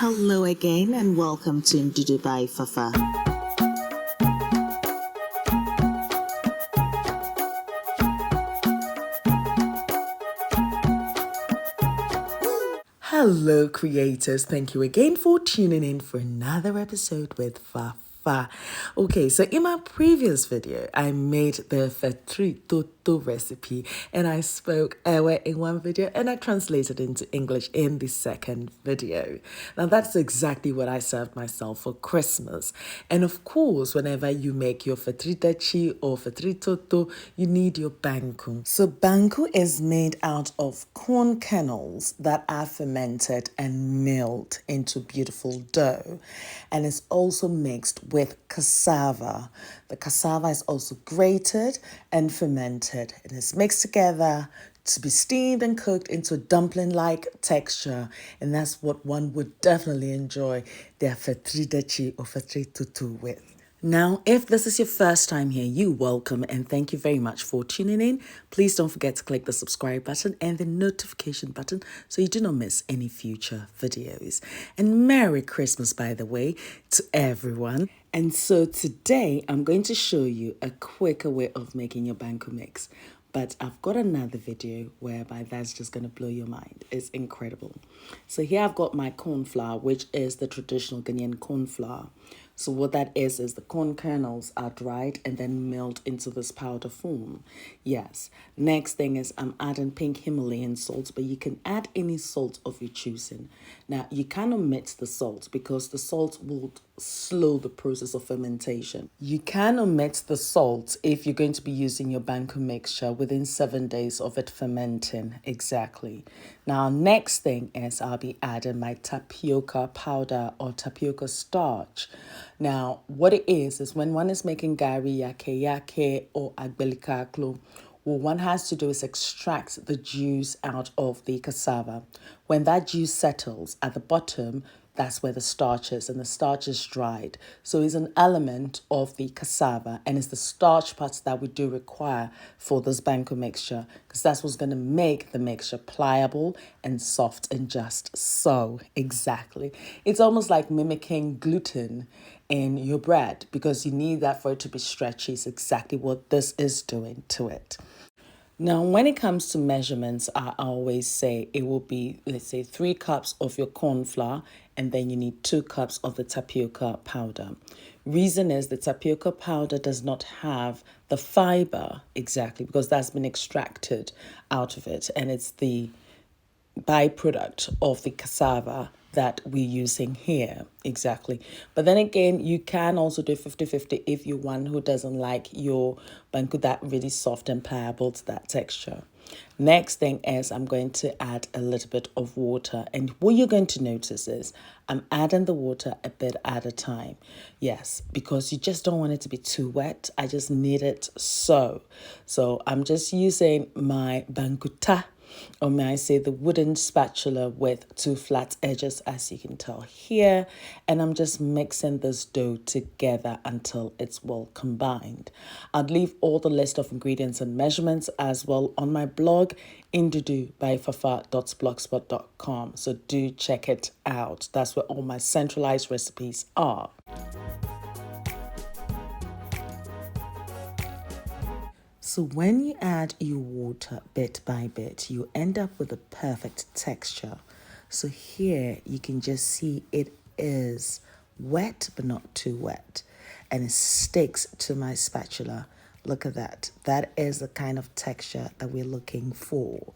Hello again and welcome to NDUDU by FAFA. Hello creators, thank you again for tuning in for another episode with FAFA. Okay, so in my previous video, I made the Tapioca recipe and I spoke Ewe in one video and I translated into English in the second video. Now that's exactly what I served myself for Christmas. And of course, whenever you make your fatritachi or fatritoto, you need your banku. So banku is made out of corn kernels that are fermented and milled into beautiful dough. And it's also mixed with cassava. The cassava is also grated and fermented. It is mixed together to be steamed and cooked into a dumpling-like texture. And that's what one would definitely enjoy their fatridachi or fatritutu with. Now, if this is your first time here, you're welcome and thank you very much for tuning in. Please don't forget to click the subscribe button and the notification button so you do not miss any future videos. And Merry Christmas, by the way, to everyone. And so today, I'm going to show you a quicker way of making your Banku mix. But I've got another video whereby that's just going to blow your mind. It's incredible. So here I've got my corn flour, which is the traditional Ghanaian corn flour. So what that is the corn kernels are dried and then milled into this powder form. Yes. Next thing is I'm adding pink Himalayan salt, but you can add any salt of your choosing. Now, you can omit the salt because the salt will slow the process of fermentation. You can omit the salt if you're going to be using your Banku mixture within 7 days of it fermenting. Exactly. Now, next thing is I'll be adding my tapioca powder or tapioca starch. Now, what it is when one is making gari, yake or agbelikaklo, what one has to do is extract the juice out of the cassava. When that juice settles at the bottom, that's where the starch is, and the starch is dried. So it's an element of the cassava, and it's the starch parts that we do require for this Banku mixture, because that's what's going to make the mixture pliable and soft and just so. Exactly. It's almost like mimicking gluten in your bread, because you need that for it to be stretchy. It's exactly what this is doing to it. Now, when it comes to measurements, I always say it will be, let's say, 3 cups of your corn flour, and then you need 2 cups of the tapioca powder. Reason is the tapioca powder does not have the fiber exactly because that's been extracted out of it, and it's the byproduct of the cassava that we're using here. Exactly. But then again, you can also do 50-50 if you're one who doesn't like your banku that really soft and pliable to that texture. Next thing is I'm going to add a little bit of water, and what you're going to notice is I'm adding the water a bit at a time. Yes, because you just don't want it to be too wet. I just need it so I'm just using my bankuta, or may I say the wooden spatula with 2 flat edges, as you can tell here, and I'm just mixing this dough together until it's well combined. I'll leave all the list of ingredients and measurements as well on my blog, ndudubyfafa.blogspot.com, so do check it out. That's where all my centralized recipes are. So when you add your water bit by bit, you end up with a perfect texture. So here you can just see it is wet, but not too wet. And it sticks to my spatula. Look at that. That is the kind of texture that we're looking for.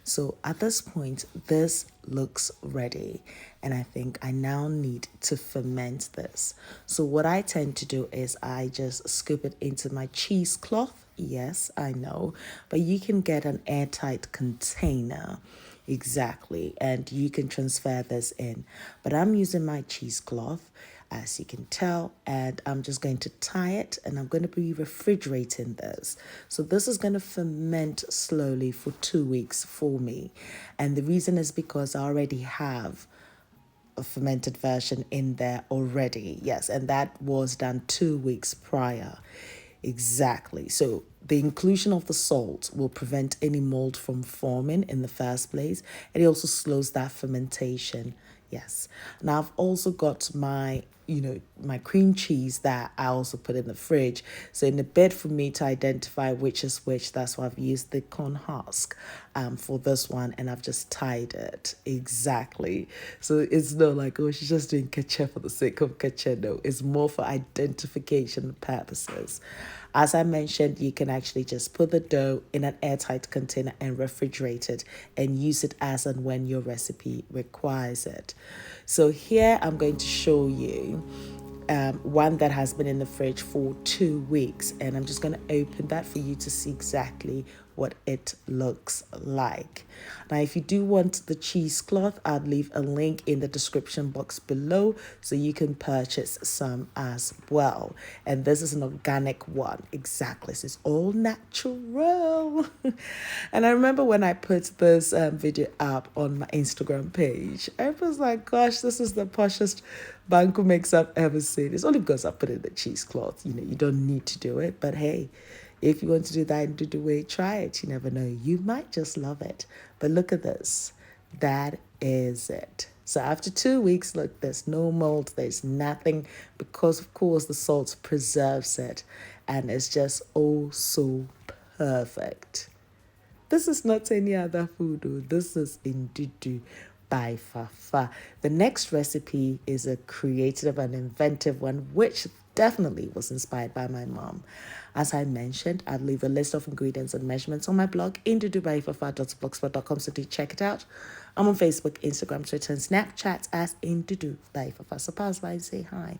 So at this point, this looks ready. And I think I now need to ferment this. So what I tend to do is I just scoop it into my cheesecloth. Yes, I know, but you can get an airtight container. Exactly, and you can transfer this in. But I'm using my cheesecloth, as you can tell, and I'm just going to tie it, and I'm going to be refrigerating this. So this is going to ferment slowly for 2 weeks for me. And the reason is because I already have a fermented version in there already. Yes, and that was done 2 weeks prior. Exactly. So the inclusion of the salt will prevent any mold from forming in the first place. And it also slows that fermentation. Yes. Now I've also got my, my cream cheese that I also put in the fridge. So in a bid for me to identify which is which, that's why I've used the corn husk for this one, and I've just tied it exactly. So it's not like, oh, she's just doing ketchup for the sake of ketchup. No, it's more for identification purposes. As I mentioned, you can actually just put the dough in an airtight container and refrigerate it and use it as and when your recipe requires it. So here I'm going to show you one that has been in the fridge for 2 weeks, and I'm just going to open that for you to see exactly what it looks like. Now, if you do want the cheesecloth, I'll leave a link in the description box below so you can purchase some as well. And this is an organic one, exactly. So it's all natural. And I remember when I put this video up on my Instagram page, I was like, gosh, this is the poshest Banku mix I've ever seen. It's only because I put in the cheesecloth. You don't need to do it, but hey, if you want to do that NDUDU way, try it. You never know. You might just love it. But look at this. That is it. So after 2 weeks, look, there's no mold. There's nothing because, of course, the salt preserves it. And it's just oh so perfect. This is not any other food, though. This is NDUDU by FAFA. The next recipe is a creative and inventive one, which definitely was inspired by my mom. As I mentioned, I'll leave a list of ingredients and measurements on my blog, ndudubyfafa.blogspot.com, so do check it out. I'm on Facebook, Instagram, Twitter, and Snapchat as NDUDU by FAFA. So pass by and say hi.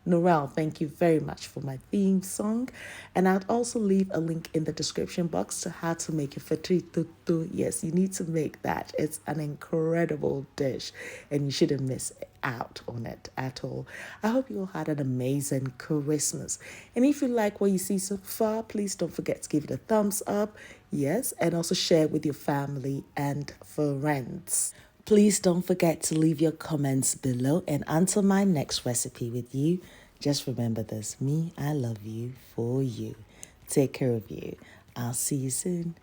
Norel, thank you very much for my theme song. And I'll also leave a link in the description box to how to make a tutu. Yes, you need to make that. It's an incredible dish and you shouldn't miss out on it at all. I hope you all had an amazing Christmas. And if you like what you see so far, please don't forget to give it a thumbs up. Yes, and also share it with your family and friends. Please don't forget to leave your comments below, and until my next recipe with you, just remember this: me, I love you for you. Take care of you. I'll see you soon.